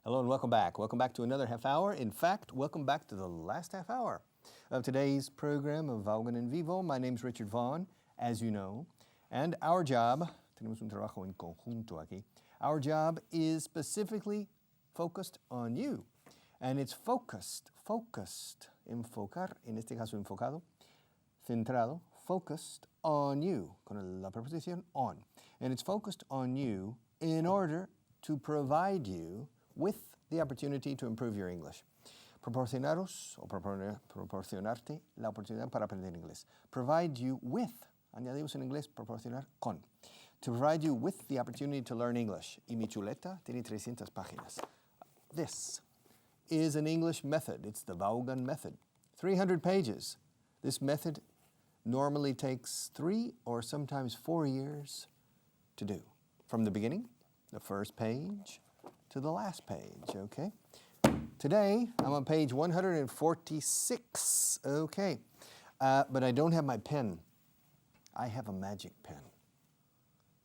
Hello and welcome back. Welcome back to another half hour. In fact, welcome back to the last half hour of today's program of Vaughan en Vivo. My name's Richard Vaughn, as you know, and our job, tenemos un trabajo en conjunto aquí, our job is specifically focused on you. And it's focused, enfocar, en este caso enfocado, centrado, focused on you, con la preposición on. And it's focused on you in order to provide you with the opportunity to improve your English. Proporcionaros o proporcionarte la oportunidad para aprender inglés. Provide you with, añadimos en inglés proporcionar con. To provide you with the opportunity to learn English. Y mi chuleta tiene 300 páginas. This is an English method. It's the Vaughan method. 300 pages. This method normally takes 3 or sometimes 4 years to do. From the beginning, the first page, to the last page, okay? Today, I'm on page 146, okay. But I don't have my pen. I have a magic pen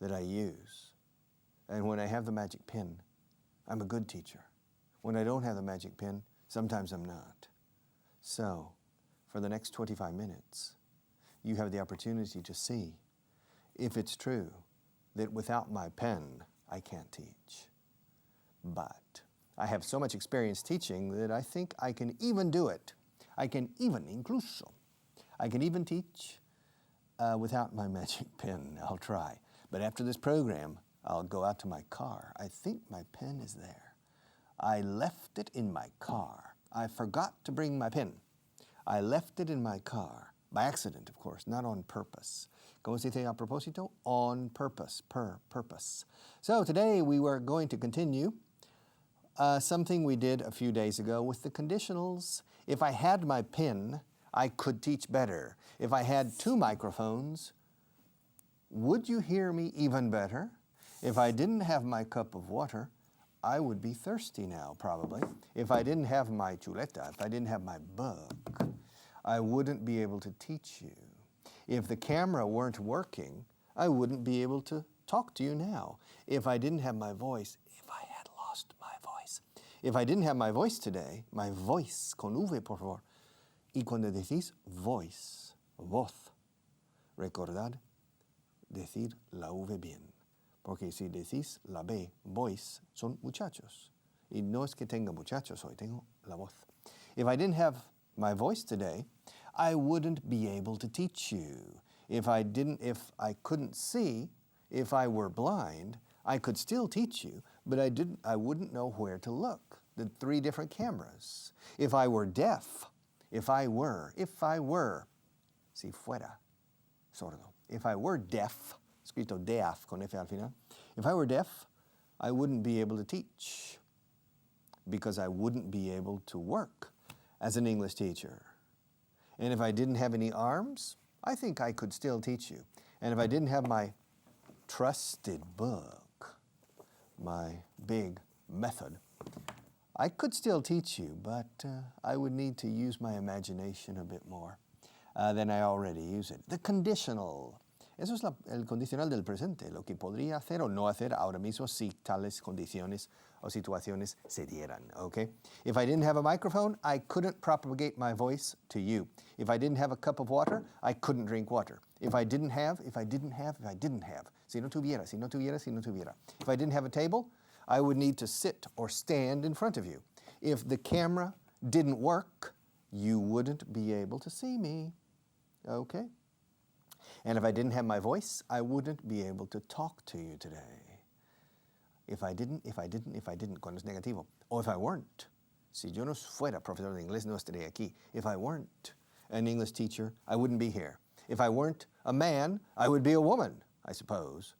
that I use. And when I have the magic pen, I'm a good teacher. When I don't have the magic pen, sometimes I'm not. So, for the next 25 minutes, you have the opportunity to see if it's true that without my pen, I can't teach. But I have so much experience teaching that I think I can even do it. I can even teach without my magic pen. I'll try. But after this program, I'll go out to my car. I think my pen is there. I left it in my car. I forgot to bring my pen. I left it in my car. By accident, of course, not on purpose. ¿Cómo se dice a propósito? On purpose, purpose. So today we were going to continue something we did a few days ago with the conditionals. If I had my pen, I could teach better. If I had 2 microphones, would you hear me even better? If I didn't have my cup of water, I would be thirsty now, probably. If I didn't have my chuleta, if I didn't have my book, I wouldn't be able to teach you. If the camera weren't working, I wouldn't be able to talk to you now. If I didn't have my voice, if I had lost my voice. If I didn't have my voice today, my voice, con V, por favor. Y cuando decís voice, voz, recordad decir la V bien. Porque si decís la B, voice, son muchachos. Y no es que tenga muchachos hoy, tengo la voz. If I didn't have my voice today, I wouldn't be able to teach you. If I couldn't see, if I were blind, I could still teach you, but I wouldn't know where to look. The 3 different cameras. If I were deaf, if I were, si fuera, sordo. If I were deaf, escrito deaf con F al final. If I were deaf, I wouldn't be able to teach because I wouldn't be able to work as an English teacher. And if I didn't have any arms, I think I could still teach you. And if I didn't have my trusted book, my big method, I could still teach you, but I would need to use my imagination a bit more than I already use it. The conditional. Eso es el condicional del presente, lo que podría hacer o no hacer ahora mismo si tales condiciones o situaciones se dieran, okay? If I didn't have a microphone, I couldn't propagate my voice to you. If I didn't have a cup of water, I couldn't drink water. If I didn't have. Si no tuviera. If I didn't have a table, I would need to sit or stand in front of you. If the camera didn't work, you wouldn't be able to see me, okay? And if I didn't have my voice, I wouldn't be able to talk to you today. If I didn't, cuando es negativo. O if I weren't. Si yo no fuera profesor de inglés, no estaría aquí. If I weren't an English teacher, I wouldn't be here. If I weren't a man, I would be a woman, I suppose,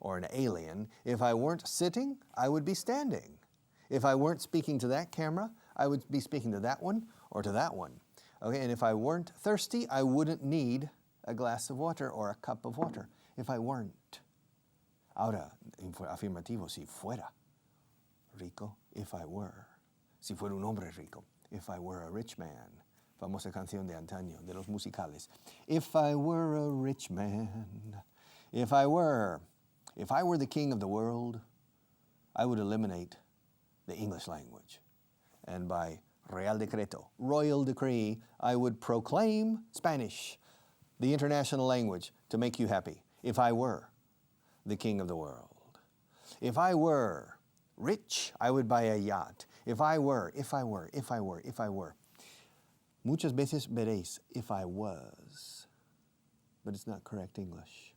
or an alien. If I weren't sitting, I would be standing. If I weren't speaking to that camera, I would be speaking to that one or to that one. Okay, and if I weren't thirsty, I wouldn't need a glass of water or a cup of water. If I weren't. Ahora, afirmativo, si fuera rico, if I were. Si fuera un hombre rico, if I were a rich man. Famosa canción de antaño, de los musicales. If I were a rich man, if I were the king of the world, I would eliminate the English language. And by Real Decreto, royal decree, I would proclaim Spanish, the international language, to make you happy, if I were the king of the world. If I were rich, I would buy a yacht. If I were. Muchas veces veréis, if I was. But it's not correct English.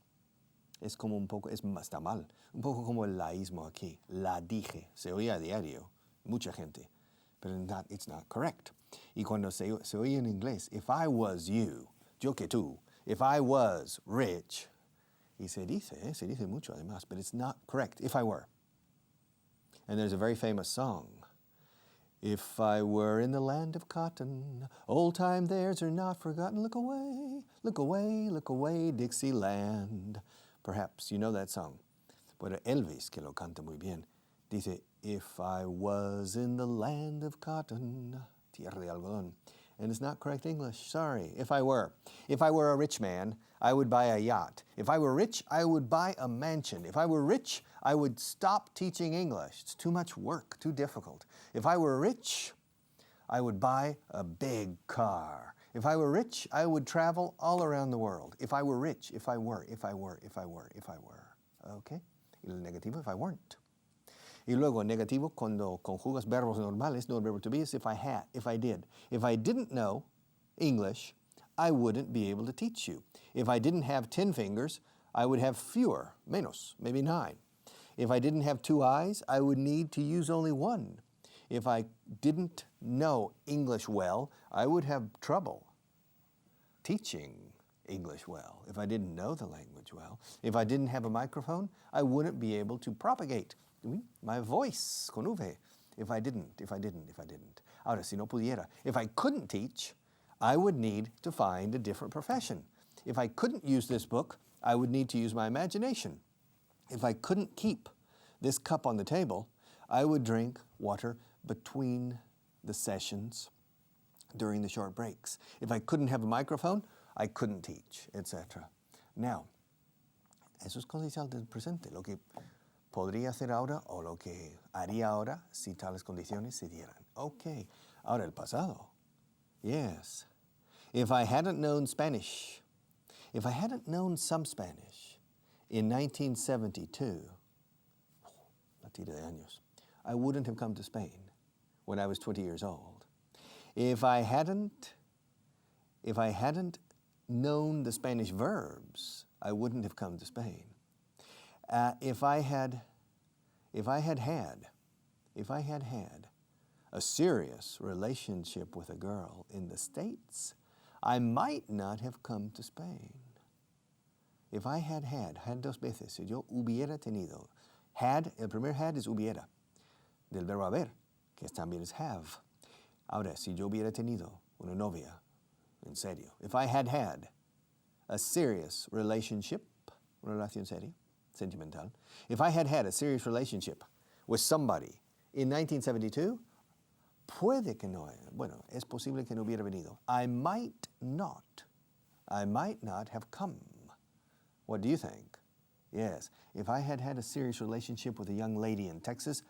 Es como un poco, está mal. Un poco como el laísmo aquí. La dije. Se oye a diario. Mucha gente. Pero it's not correct. Y cuando se oye en inglés, if I was you, yo que tú, if I was rich, y se dice mucho además, but it's not correct, if I were. And there's a very famous song. If I were in the land of cotton, old time theirs are not forgotten. Look away, look away, look away, Dixieland. Perhaps you know that song. Pero Elvis, que lo canta muy bien, dice, if I was in the land of cotton, tierra de algodón. And it's not correct English, sorry, if I were. If I were a rich man, I would buy a yacht. If I were rich, I would buy a mansion. If I were rich, I would stop teaching English. It's too much work, too difficult. If I were rich, I would buy a big car. If I were rich, I would travel all around the world. If I were rich, if I were. Okay? Y el negativo, if I weren't. Y luego, negativo, cuando conjugas verbos normales, no el verbo to be, is if I had, if I did. If I didn't know English, I wouldn't be able to teach you. If I didn't have 10 fingers, I would have fewer, menos, maybe 9. If I didn't have 2 eyes, I would need to use only 1. If I didn't know English well, I would have trouble teaching English well. If I didn't know the language well, if I didn't have a microphone, I wouldn't be able to propagate my voice con V. If I didn't. Ahora, si no pudiera. If I couldn't teach, I would need to find a different profession. If I couldn't use this book, I would need to use my imagination. If I couldn't keep this cup on the table, I would drink water between the sessions during the short breaks. If I couldn't have a microphone, I couldn't teach, etc. Now, eso es condicional del presente, lo que podría hacer ahora o lo que haría ahora si tales condiciones se dieran. Okay, ahora el pasado. Yes. If I hadn't known Spanish, if I hadn't known some Spanish in 1972, la tira de años, I wouldn't have come to Spain when I was 20 years old. If I hadn't known the Spanish verbs, I wouldn't have come to Spain. If I had had a serious relationship with a girl in the States, I might not have come to Spain. If I had dos veces, si yo hubiera tenido, had, el primer had es hubiera, del verbo haber, que también es have. Ahora, si yo hubiera tenido una novia, en serio, if I had had a serious relationship, una relación seria, sentimental, if I had had a serious relationship with somebody in 1972, puede que no, bueno, es posible que no hubiera venido. I might not have come. What do you think? Yes, if I had had a serious relationship with a young lady in Texas,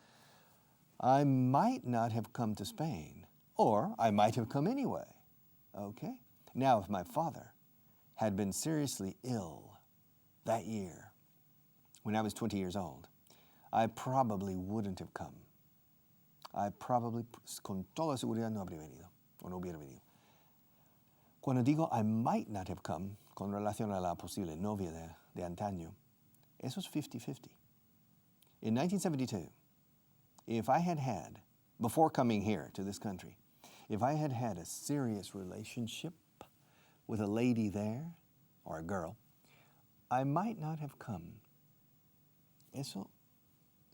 I might not have come to Spain, or I might have come anyway. Okay? Now, if my father had been seriously ill that year, when I was 20 years old, I probably wouldn't have come. I probably, con toda seguridad, no habría venido, o no hubiera venido. Cuando digo I might not have come, con relación a la posible novia de antaño, eso es 50-50. In 1972, if I had had, before coming here to this country, if I had had a serious relationship with a lady there, or a girl, I might not have come. Eso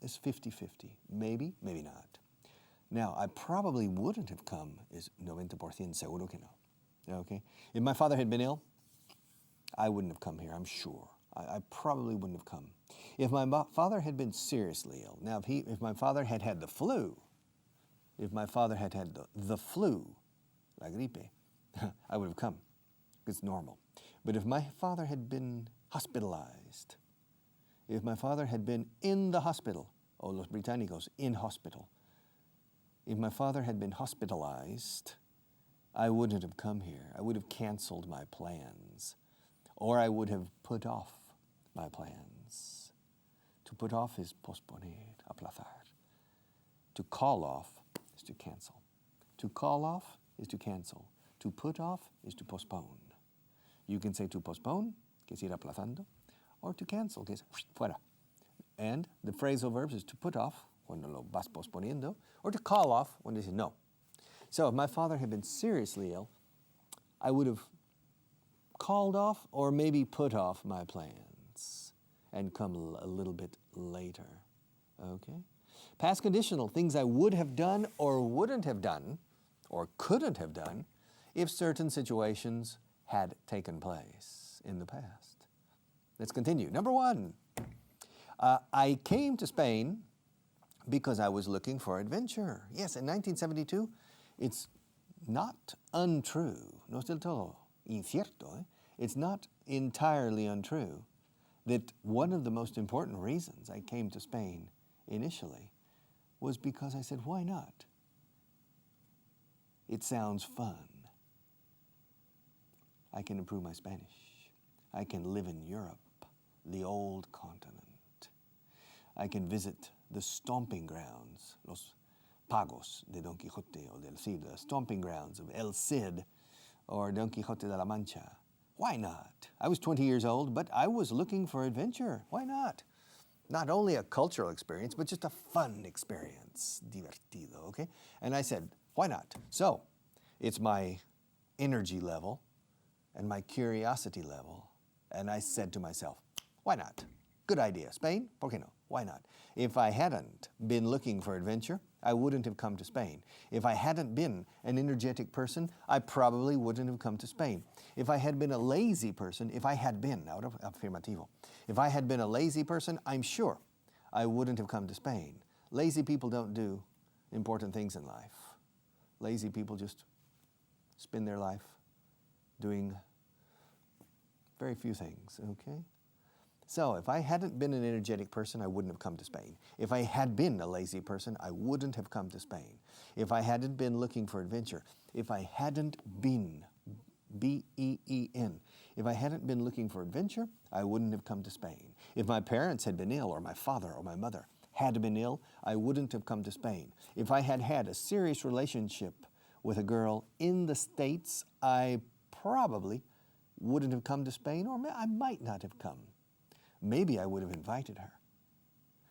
is 50-50. Maybe, maybe not. Now, I probably wouldn't have come is 90% seguro que no. Okay? If my father had been ill, I wouldn't have come here, I'm sure. I probably wouldn't have come. If my father had been seriously ill, now if my father had had the flu, if my father had had the flu, la gripe, I would have come. It's normal. But if my father had been hospitalized, if my father had been in the hospital, o los británicos, in hospital, if my father had been hospitalized, I wouldn't have come here. I would have canceled my plans, or I would have put off my plans. To put off is posponer, aplazar. To call off is to cancel. To call off is to cancel. To put off is to postpone. You can say to postpone, que es ir aplazando, or to cancel, que es fuera. And the phrasal verbs is to put off, cuando lo vas posponiendo, or to call off, when they say no. So if my father had been seriously ill, I would have called off or maybe put off my plans and come a little bit later. Okay? Past conditional, things I would have done or wouldn't have done or couldn't have done if certain situations had taken place in the past. Let's continue. Number 1, I came to Spain because I was looking for adventure. Yes, in 1972, it's not untrue, no es del todo incierto, it's not entirely untrue that one of the most important reasons I came to Spain initially was because I said, why not? It sounds fun. I can improve my Spanish. I can live in Europe, the old continent. I can visit the stomping grounds, los pagos de Don Quixote o del Cid, the stomping grounds of El Cid or Don Quixote de la Mancha. Why not? I was 20 years old, but I was looking for adventure. Why not? Not only a cultural experience, but just a fun experience, divertido, okay? And I said, why not? So, it's my energy level and my curiosity level. And I said to myself, why not? Good idea. Spain? ¿Por qué no? Why not? If I hadn't been looking for adventure, I wouldn't have come to Spain. If I hadn't been an energetic person, I probably wouldn't have come to Spain. If I had been a lazy person, if I had been, out of afirmativo, if I had been a lazy person, I'm sure I wouldn't have come to Spain. Lazy people don't do important things in life. Lazy people just spend their life doing very few things, okay? So if I hadn't been an energetic person, I wouldn't have come to Spain. If I had been a lazy person, I wouldn't have come to Spain. If I hadn't been looking for adventure, if I hadn't been, B-E-E-N, if I hadn't been looking for adventure, I wouldn't have come to Spain. If my parents had been ill, or my father or my mother had been ill, I wouldn't have come to Spain. If I had had a serious relationship with a girl in the States, I probably wouldn't have come to Spain, or I might not have come. Maybe I would have invited her.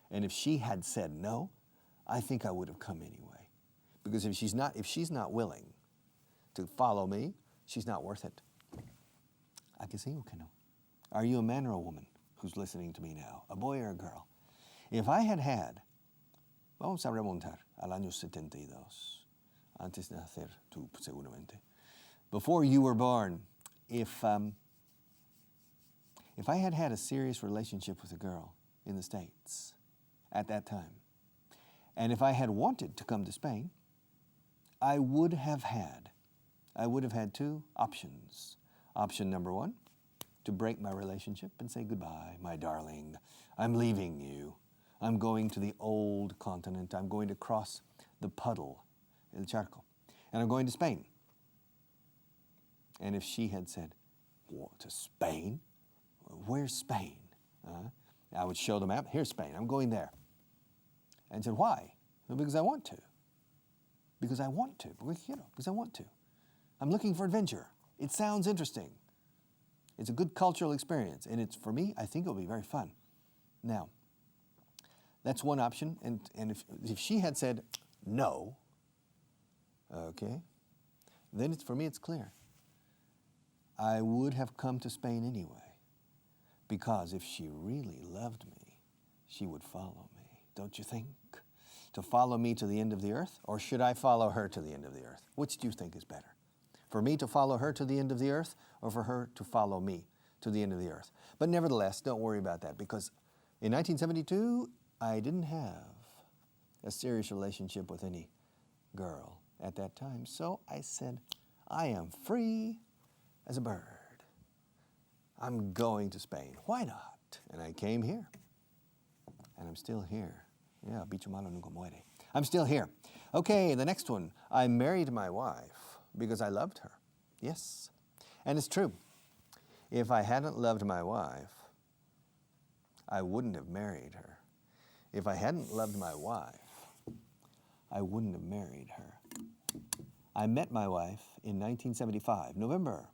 And if she had said no, I think I would have come anyway. Because if she's not willing to follow me, she's not worth it. ¿A que sí o que no? Are you a man or a woman who's listening to me now? A boy or a girl? If I had had, vamos a remontar al año 72, antes de nacer tú seguramente. Before you were born, if I had had a serious relationship with a girl in the States at that time, and if I had wanted to come to Spain, I would have had 2 options. Option number 1, to break my relationship and say goodbye, my darling. I'm leaving you. I'm going to the old continent. I'm going to cross the puddle, el charco, and I'm going to Spain. And if she had said, what, to Spain? Where's Spain? I would show the map. Here's Spain. I'm going there. And said, why? Well, because I want to. Because I want to. Because I want to. I'm looking for adventure. It sounds interesting. It's a good cultural experience. And it's, for me, I think it'll be very fun. Now, that's one option. And if she had said no, okay, then for me it's clear. I would have come to Spain anyway. Because if she really loved me, she would follow me, don't you think? To follow me to the end of the earth? Or should I follow her to the end of the earth? Which do you think is better? For me to follow her to the end of the earth, or for her to follow me to the end of the earth? But nevertheless, don't worry about that, because in 1972, I didn't have a serious relationship with any girl at that time. So I said, I am free as a bird. I'm going to Spain. Why not? And I came here. And I'm still here. Yeah, bicho malo nunca muere. I'm still here. Okay, the next one. I married my wife because I loved her. Yes. And it's true. If I hadn't loved my wife, I wouldn't have married her. If I hadn't loved my wife, I wouldn't have married her. I met my wife in 1975, November.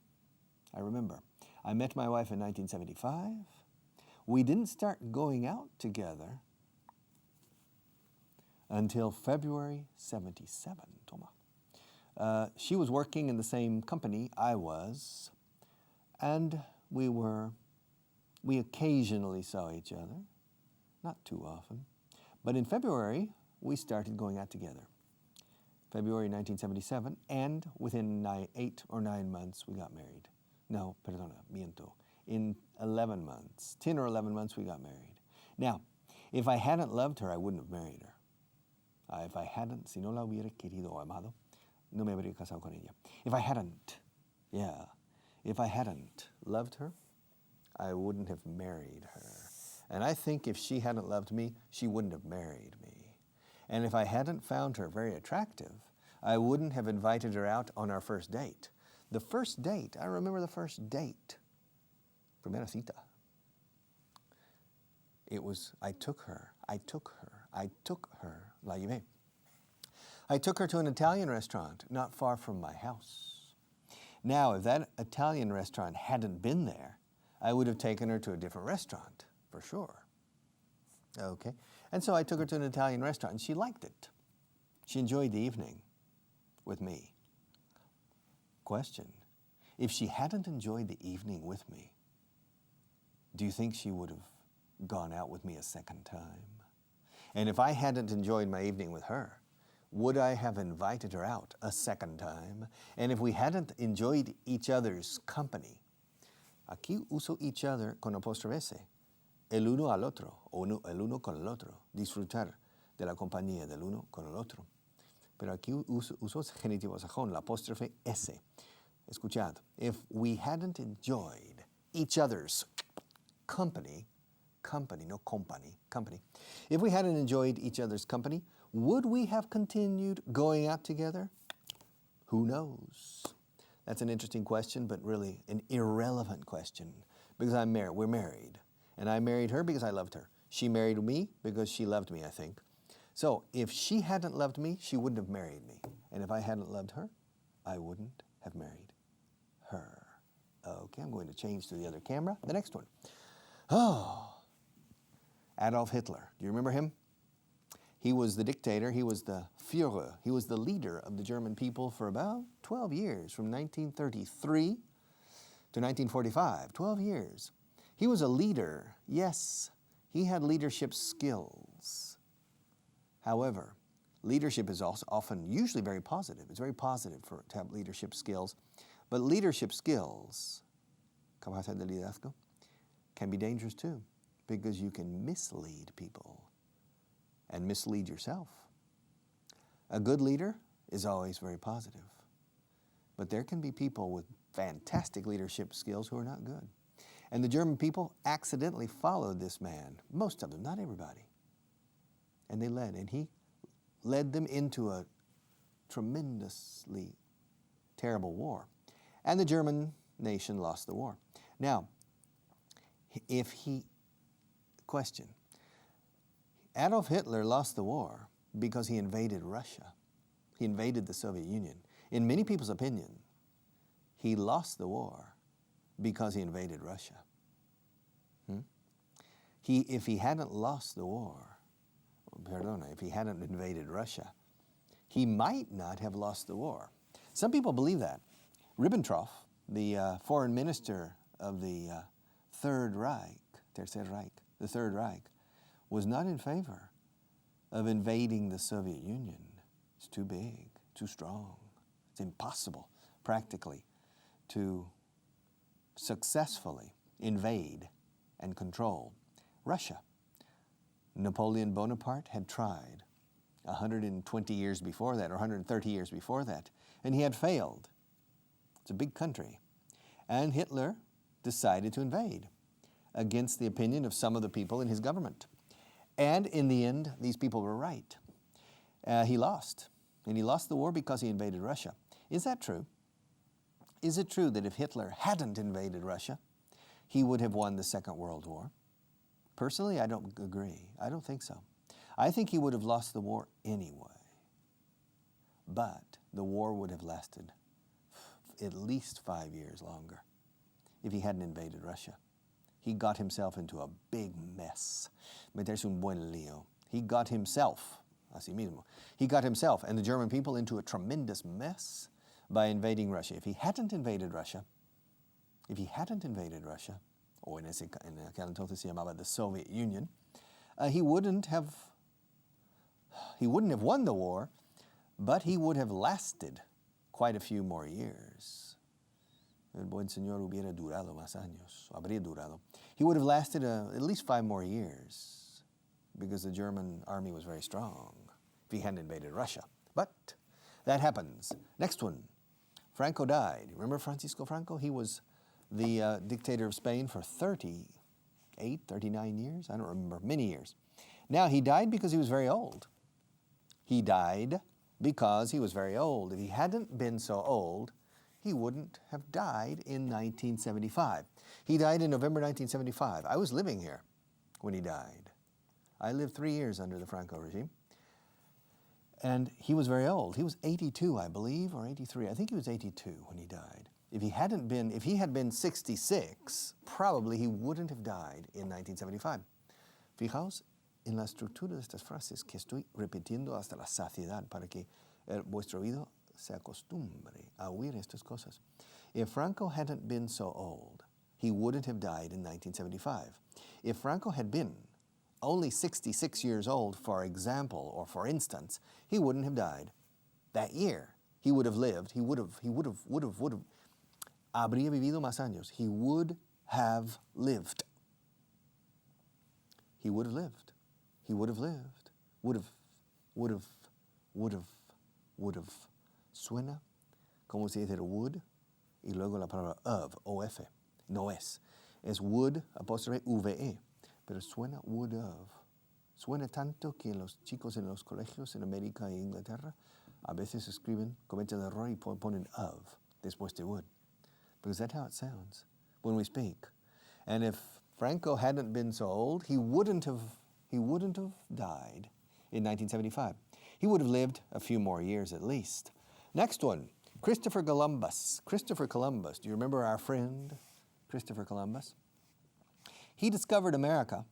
I remember. I met my wife in 1975. We didn't start going out together until February 77, Toma. She was working in the same company I was, and we occasionally saw each other, not too often. But in February, we started going out together. February 1977, and within 8 or 9 months, we got married. No, perdona, miento. In 11 months, 10 or 11 months, we got married. Now, if I hadn't loved her, I wouldn't have married her. If I hadn't, si no la hubiera querido o amado, no me habría casado con ella. If I hadn't loved her, I wouldn't have married her. And I think if she hadn't loved me, she wouldn't have married me. And if I hadn't found her very attractive, I wouldn't have invited her out on our first date. The first date, I remember the first date. Primera cita. It was, I took her, la llevé. I took her to an Italian restaurant not far from my house. Now, if that Italian restaurant hadn't been there, I would have taken her to a different restaurant, for sure. Okay, and so I took her to an Italian restaurant, and she liked it. She enjoyed the evening with me. Question, if she hadn't enjoyed the evening with me, do you think she would have gone out with me a second time? And if I hadn't enjoyed my evening with her, would I have invited her out a second time? And if we hadn't enjoyed each other's company, aquí uso each other con apóstrofe S, el uno al otro, o el uno con el otro, disfrutar de la compañía del uno con el otro. Pero aquí uso genitivo sajón, la apóstrofe S. Escuchad, if we hadn't enjoyed each other's company, no company, company. If we hadn't enjoyed each other's company, would we have continued going out together? Who knows? That's an interesting question, but really an irrelevant question, because we're married. And I married her because I loved her. She married me because she loved me, I think. So if she hadn't loved me, she wouldn't have married me. And if I hadn't loved her, I wouldn't have married her. Okay, I'm going to change to the other camera. The next one. Oh, Adolf Hitler. Do you remember him? He was the dictator. He was the Führer. He was the leader of the German people for about 12 years, from 1933 to 1945. 12 years. He was a leader. Yes, he had leadership skills. However, leadership is also often, usually very positive. It's very positive to have leadership skills. But leadership skills, capacidad de liderazgo, can be dangerous too, because you can mislead people and mislead yourself. A good leader is always very positive, but there can be people with fantastic leadership skills who are not good. And the German people accidentally followed this man, most of them, not everybody. And he led them into a tremendously terrible war. And the German nation lost the war. Now, question, Adolf Hitler lost the war because he invaded Russia. He invaded the Soviet Union. In many people's opinion, he lost the war because he invaded Russia. If he hadn't lost the war, if he hadn't invaded Russia, he might not have lost the war. Some people believe that. Ribbentrop, the foreign minister of the Third Reich, the Third Reich, was not in favor of invading the Soviet Union. It's too big, too strong. It's impossible, practically, to successfully invade and control Russia. Napoleon Bonaparte had tried 120 years before that, or 130 years before that, and he had failed. It's a big country. And Hitler decided to invade against the opinion of some of the people in his government. And in the end, these people were right. He lost. And he lost the war because he invaded Russia. Is that true? Is it true that if Hitler hadn't invaded Russia, he would have won the Second World War? Personally, I don't agree. I don't think so. I think he would have lost the war anyway. But the war would have lasted at least 5 years longer if he hadn't invaded Russia. He got himself into a big mess. Meterse un buen lío. He got himself, así mismo, he got himself and the German people into a tremendous mess by invading Russia. If he hadn't invaded Russia, o en aquel entonces se llamaba the Soviet Union, he wouldn't have won the war, but he would have lasted quite a few more years. El buen señor hubiera durado más años, habría durado. He would have lasted at least 5 more years because the German army was very strong if he hadn't invaded Russia. But that happens. Next one. Franco died. Remember Francisco Franco? He was the dictator of Spain for 38, 39 years. I don't remember, many years. Now, he died because he was very old. He died because he was very old. If he hadn't been so old, he wouldn't have died in 1975. He died in November 1975. I was living here when he died. I lived 3 years under the Franco regime. And he was very old. He was 82, I believe, or 83. I think he was 82 when he died. If he had been 66, probably he wouldn't have died in 1975. Fijaos en la estructura de estas frases que estoy repitiendo hasta la saciedad para que vuestro oído se acostumbre a oír estas cosas. If Franco hadn't been so old, he wouldn't have died in 1975. If Franco had been only 66 years old, for example, or for instance, he wouldn't have died that year. He would have lived. He would have. Habría vivido más años. He would have lived. He would have lived. He would have lived. Would have. Suena como si dijera would y luego la palabra of, O-F. No es. Es would, apóstrofe, V-E. Pero suena would of. Suena tanto que los chicos en los colegios en América e Inglaterra a veces cometen el error y ponen of después de would. Because that's how it sounds when we speak. And if Franco hadn't been so old, he wouldn't have died in 1975. He would have lived a few more years at least. Next one, Christopher Columbus. Christopher Columbus, do you remember our friend Christopher Columbus? He discovered America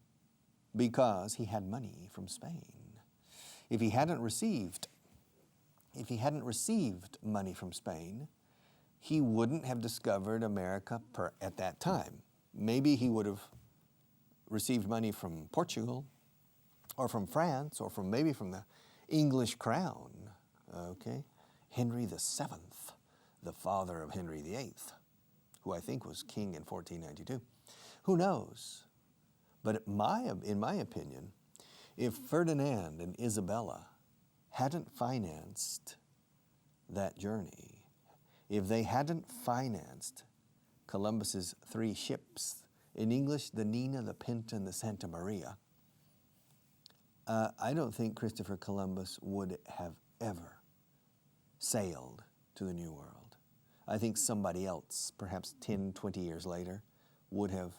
because he had money from Spain. If he hadn't received money from Spain, he wouldn't have discovered America at that time. Maybe he would have received money from Portugal or from France or maybe from the English crown, okay? Henry VII, the father of Henry VIII, who I think was king in 1492. Who knows? But in my opinion, if Ferdinand and Isabella hadn't financed that journey, if they hadn't financed Columbus's 3 ships, in English, the Nina, the Pinta, and the Santa Maria, I don't think Christopher Columbus would have ever sailed to the New World. I think somebody else, perhaps 10, 20 years later, would have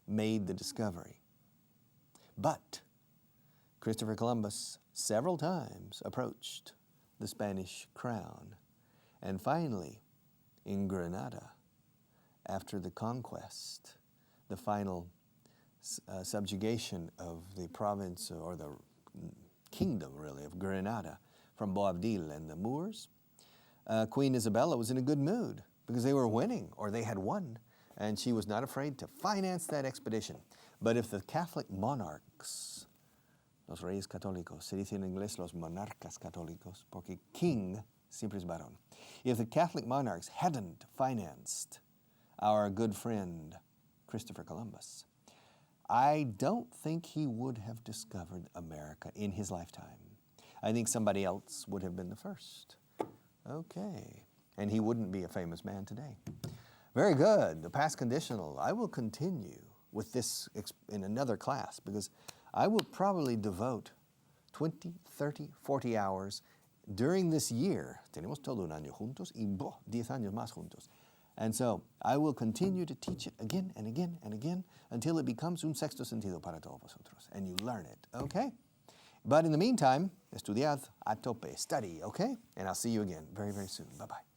made the discovery. But Christopher Columbus several times approached the Spanish crown. And finally, in Granada, after the conquest, the final subjugation of the province or the kingdom, really, of Granada from Boabdil and the Moors, Queen Isabella was in a good mood because they were winning, or they had won, and she was not afraid to finance that expedition. But if the Catholic monarchs, los reyes católicos, se dice en inglés los monarcas católicos, porque king siempre es varón. If the Catholic monarchs hadn't financed our good friend Christopher Columbus, I don't think he would have discovered America in his lifetime. I think somebody else would have been the first. Okay. And he wouldn't be a famous man today. Very good. The past conditional. I will continue with this in another class because I will probably devote 20, 30, 40 hours during this year. Tenemos todo un año juntos y 10 años más juntos. And so I will continue to teach it again and again and again until it becomes un sexto sentido para todos vosotros. And you learn it, okay? But in the meantime, estudiad a tope, study, okay? And I'll see you again very, very soon. Bye-bye.